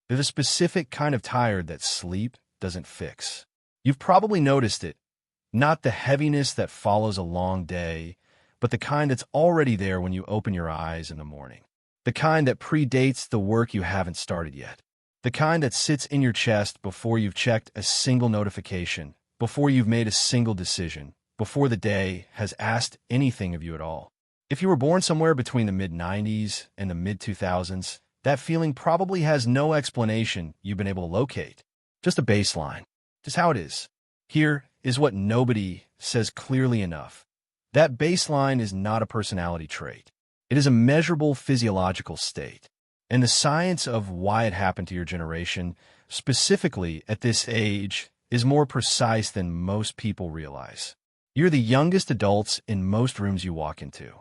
They're the specific kind of tired that sleep doesn't fix. You've probably noticed it, not the heaviness that follows a long day, but the kind that's already there when you open your eyes in the morning. The kind that predates the work you haven't started yet. The kind that sits in your chest before you've checked a single notification, before you've made a single decision, before the day has asked anything of you at all. If you were born somewhere between the mid-90s and the mid-2000s, that feeling probably has no explanation you've been able to locate. Just a baseline. Just how it is. Here is what nobody says clearly enough. That baseline is not a personality trait. It is a measurable physiological state. And the science of why it happened to your generation, specifically at this age, is more precise than most people realize. You're the youngest adults in most rooms you walk into.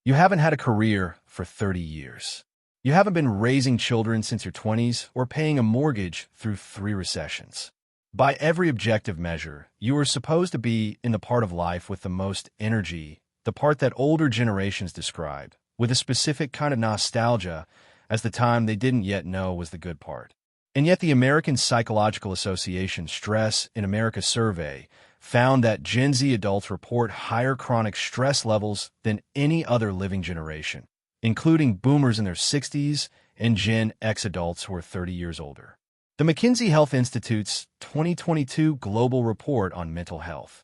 You haven't had a career for 30 years. You haven't been raising children since your 20s or paying a mortgage through 3 recessions. By every objective measure, you are supposed to be in the part of life with the most energy, the part that older generations describe, with a specific kind of nostalgia as the time they didn't yet know was the good part. And yet the American Psychological Association Stress in America survey found that Gen Z adults report higher chronic stress levels than any other living generation, including boomers in their 60s and Gen X adults who are 30 years older. The McKinsey Health Institute's 2022 Global Report on Mental Health,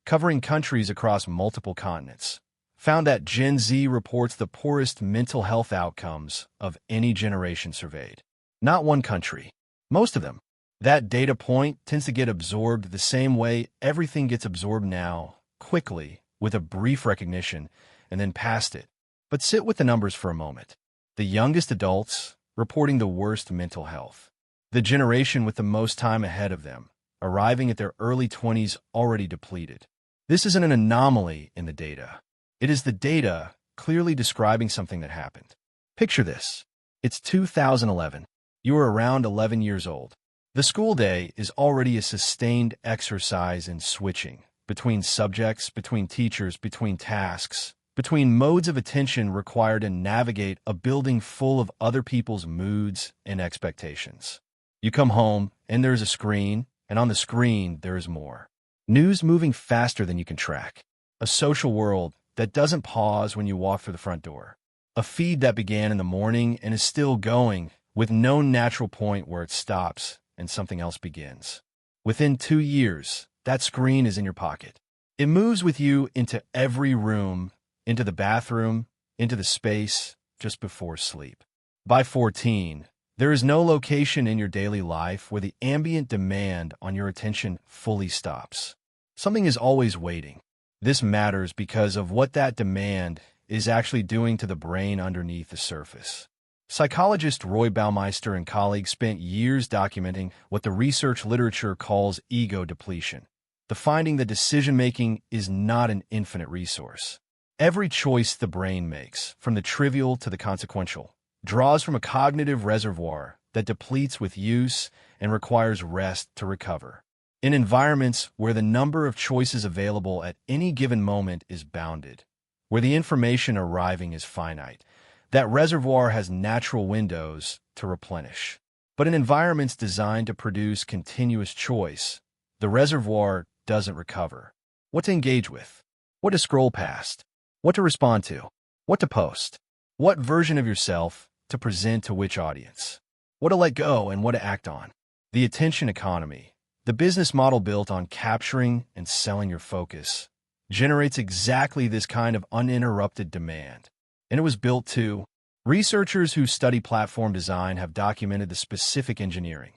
covering countries across multiple continents, found that Gen Z reports the poorest mental health outcomes of any generation surveyed. Not one country. Most of them. That data point tends to get absorbed the same way everything gets absorbed now, quickly, with a brief recognition, and then past it. But sit with the numbers for a moment. The youngest adults reporting the worst mental health. The generation with the most time ahead of them, arriving at their early 20s already depleted. This isn't an anomaly in the data. It is the data clearly describing something that happened. Picture this. It's 2011. You are around 11 years old. The school day is already a sustained exercise in switching between subjects, between teachers, between tasks, between modes of attention required to navigate a building full of other people's moods and expectations. You come home, and there's a screen, and on the screen, there is more. News moving faster than you can track. A social world that doesn't pause when you walk through the front door. A feed that began in the morning and is still going, with no natural point where it stops and something else begins. Within 2 years, that screen is in your pocket. It moves with you into every room, into the bathroom, into the space just before sleep. By 14, there is no location in your daily life where the ambient demand on your attention fully stops. Something is always waiting. This matters because of what that demand is actually doing to the brain underneath the surface. Psychologist Roy Baumeister and colleagues spent years documenting what the research literature calls ego depletion, the finding that decision-making is not an infinite resource. Every choice the brain makes, from the trivial to the consequential, draws from a cognitive reservoir that depletes with use and requires rest to recover. In environments where the number of choices available at any given moment is bounded, where the information arriving is finite, that reservoir has natural windows to replenish. But in environments designed to produce continuous choice, the reservoir doesn't recover. What to engage with? What to scroll past? What to respond to? What to post? What version of yourself to present to which audience? What to let go and what to act on? The attention economy, the business model built on capturing and selling your focus, generates exactly this kind of uninterrupted demand. And it was built to. Researchers who study platform design have documented the specific engineering,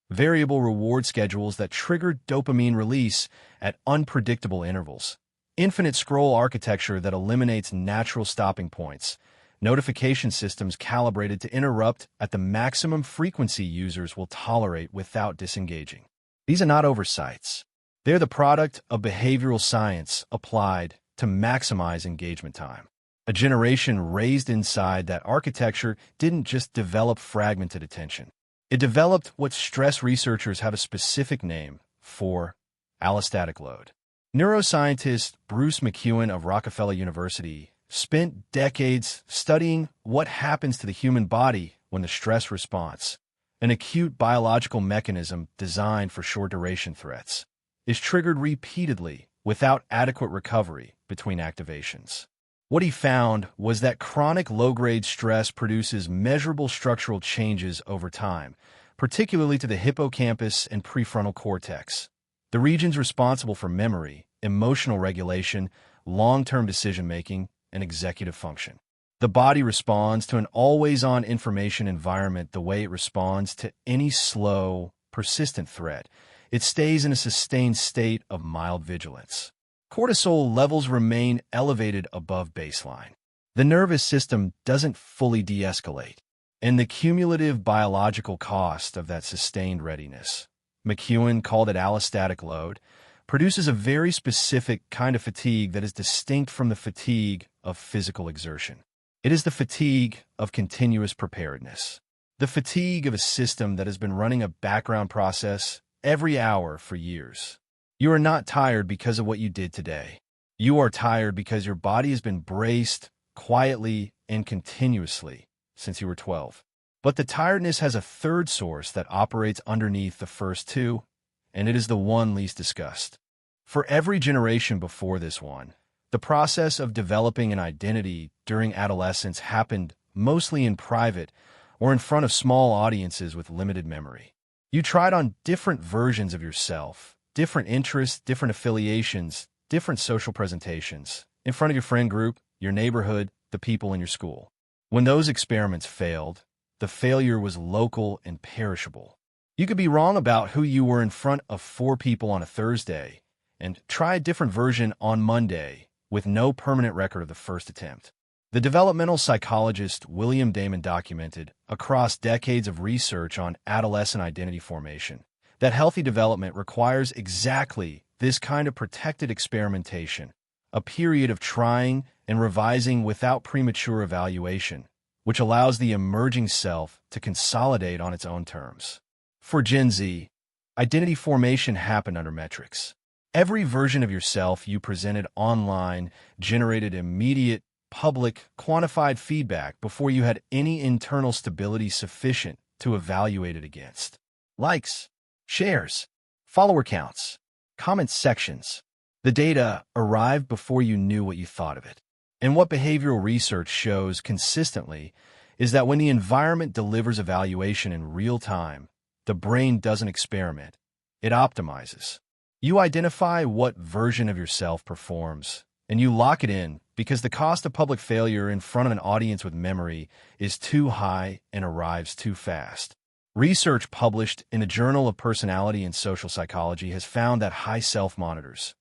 variable reward schedules that trigger dopamine release at unpredictable intervals, infinite scroll architecture that eliminates natural stopping points, notification systems calibrated to interrupt at the maximum frequency users will tolerate without disengaging. These are not oversights. They're the product of behavioral science applied to maximize engagement time. A generation raised inside that architecture didn't just develop fragmented attention. It developed what stress researchers have a specific name for: allostatic load. Neuroscientist Bruce McEwen of Rockefeller University spent decades studying what happens to the human body when the stress response, an acute biological mechanism designed for short-duration threats, is triggered repeatedly without adequate recovery between activations. What he found was that chronic low-grade stress produces measurable structural changes over time, particularly to the hippocampus and prefrontal cortex, the regions responsible for memory, emotional regulation, long-term decision-making, and executive function. The body responds to an always-on information environment the way it responds to any slow, persistent threat. It stays in a sustained state of mild vigilance. Cortisol levels remain elevated above baseline. The nervous system doesn't fully de-escalate, and the cumulative biological cost of that sustained readiness, McEwen called it allostatic load, produces a very specific kind of fatigue that is distinct from the fatigue of physical exertion. It is the fatigue of continuous preparedness, the fatigue of a system that has been running a background process every hour for years. You are not tired because of what you did today. You are tired because your body has been braced quietly and continuously since you were 12. But the tiredness has a third source that operates underneath the first two, and it is the one least discussed. For every generation before this one, the process of developing an identity during adolescence happened mostly in private or in front of small audiences with limited memory. You tried on different versions of yourself, different interests, different affiliations, different social presentations, in front of your friend group, your neighborhood, the people in your school. When those experiments failed, the failure was local and perishable. You could be wrong about who you were in front of 4 people on a Thursday and try a different version on Monday with no permanent record of the first attempt. The developmental psychologist William Damon documented, across decades of research on adolescent identity formation, that healthy development requires exactly this kind of protected experimentation, a period of trying and revising without premature evaluation, which allows the emerging self to consolidate on its own terms. For Gen Z, identity formation happened under metrics. Every version of yourself you presented online generated immediate, public, quantified feedback before you had any internal stability sufficient to evaluate it against. Likes, shares, follower counts, comment sections. The data arrived before you knew what you thought of it. And what behavioral research shows consistently is that when the environment delivers evaluation in real time, the brain doesn't experiment, it optimizes. You identify what version of yourself performs, and you lock it in because the cost of public failure in front of an audience with memory is too high and arrives too fast. Research published in the Journal of Personality and Social Psychology has found that high self-monitors,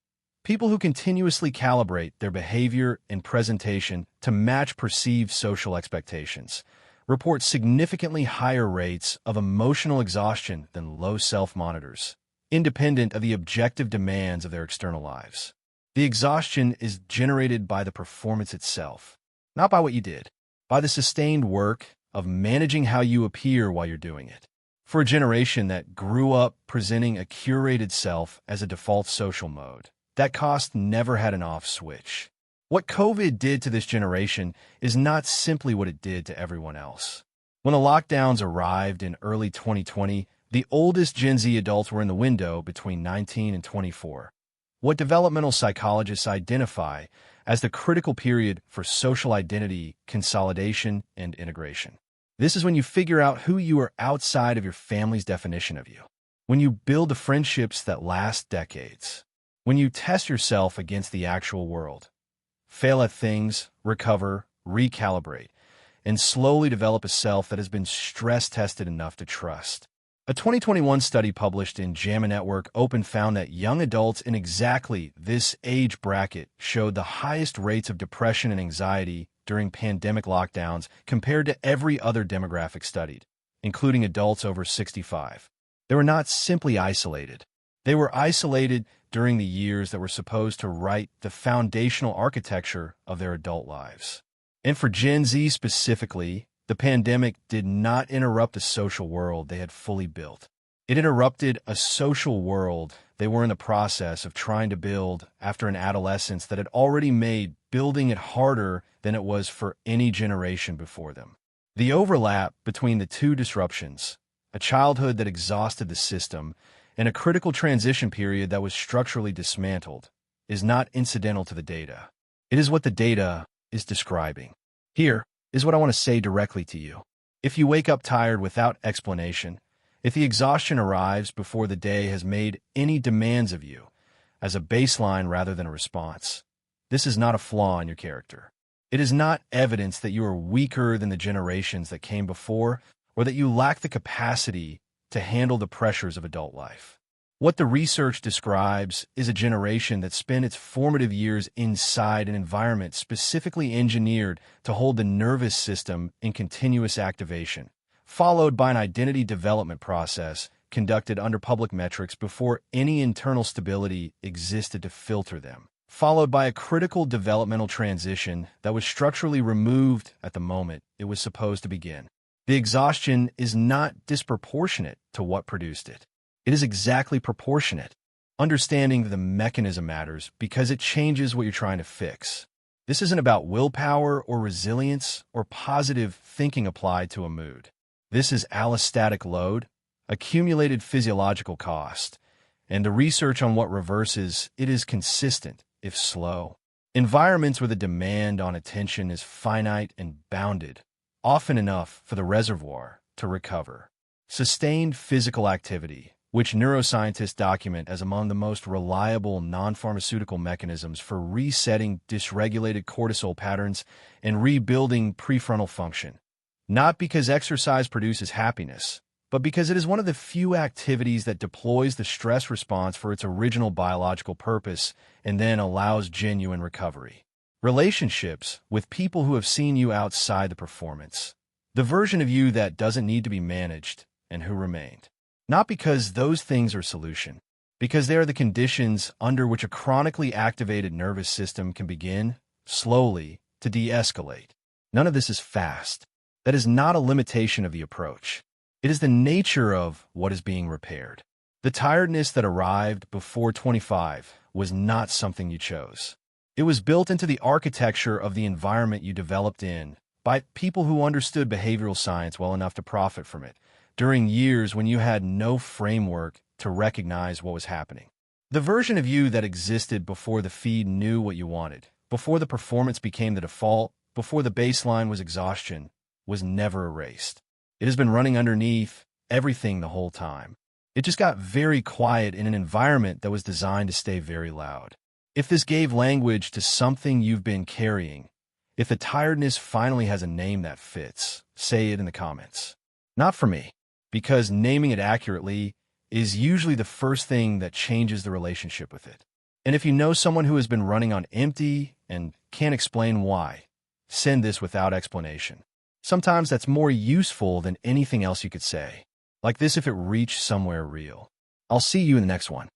people who continuously calibrate their behavior and presentation to match perceived social expectations, report significantly higher rates of emotional exhaustion than low self-monitors, independent of the objective demands of their external lives. The exhaustion is generated by the performance itself, not by what you did, by the sustained work of managing how you appear while you're doing it. For a generation that grew up presenting a curated self as a default social mode, that cost never had an off switch. What COVID did to this generation is not simply what it did to everyone else. When the lockdowns arrived in early 2020, the oldest Gen Z adults were in the window between 19 and 24. What developmental psychologists identify as the critical period for social identity, consolidation, and integration. This is when you figure out who you are outside of your family's definition of you. When you build the friendships that last decades. When you test yourself against the actual world. Fail at things, recover, recalibrate, and slowly develop a self that has been stress-tested enough to trust. A 2021 study published in JAMA Network Open found that young adults in exactly this age bracket showed the highest rates of depression and anxiety during pandemic lockdowns compared to every other demographic studied, including adults over 65. They were not simply isolated. They were isolated during the years that were supposed to write the foundational architecture of their adult lives. And for Gen Z specifically, the pandemic did not interrupt the social world they had fully built. It interrupted a social world they were in the process of trying to build after an adolescence that had already made building it harder than it was for any generation before them. The overlap between the two disruptions, a childhood that exhausted the system, and a critical transition period that was structurally dismantled, is not incidental to the data. It is what the data is describing. Here is what I want to say directly to you. If you wake up tired without explanation, if the exhaustion arrives before the day has made any demands of you, as a baseline rather than a response, this is not a flaw in your character. It is not evidence that you are weaker than the generations that came before, or that you lack the capacity to handle the pressures of adult life. What the research describes is a generation that spent its formative years inside an environment specifically engineered to hold the nervous system in continuous activation, followed by an identity development process conducted under public metrics before any internal stability existed to filter them, followed by a critical developmental transition that was structurally removed at the moment it was supposed to begin. The exhaustion is not disproportionate to what produced it. It is exactly proportionate. Understanding the mechanism matters because it changes what you're trying to fix. This isn't about willpower or resilience or positive thinking applied to a mood. This is allostatic load, accumulated physiological cost, and the research on what reverses it is consistent, if slow. Environments where the demand on attention is finite and bounded, often enough for the reservoir to recover. Sustained physical activity, which neuroscientists document as among the most reliable non-pharmaceutical mechanisms for resetting dysregulated cortisol patterns and rebuilding prefrontal function. Not because exercise produces happiness, but because it is one of the few activities that deploys the stress response for its original biological purpose and then allows genuine recovery. Relationships with people who have seen you outside the performance. The version of you that doesn't need to be managed and who remained. Not because those things are solution, because they are the conditions under which a chronically activated nervous system can begin, slowly, to de-escalate. None of this is fast. That is not a limitation of the approach. It is the nature of what is being repaired. The tiredness that arrived before 25 was not something you chose. It was built into the architecture of the environment you developed in by people who understood behavioral science well enough to profit from it, during years when you had no framework to recognize what was happening. The version of you that existed before the feed knew what you wanted, before the performance became the default, before the baseline was exhaustion, was never erased. It has been running underneath everything the whole time. It just got very quiet in an environment that was designed to stay very loud. If this gave language to something you've been carrying, if the tiredness finally has a name that fits, say it in the comments. Not for me. Because naming it accurately is usually the first thing that changes the relationship with it. And if you know someone who has been running on empty and can't explain why, send this without explanation. Sometimes that's more useful than anything else you could say. Like this if it reached somewhere real. I'll see you in the next one.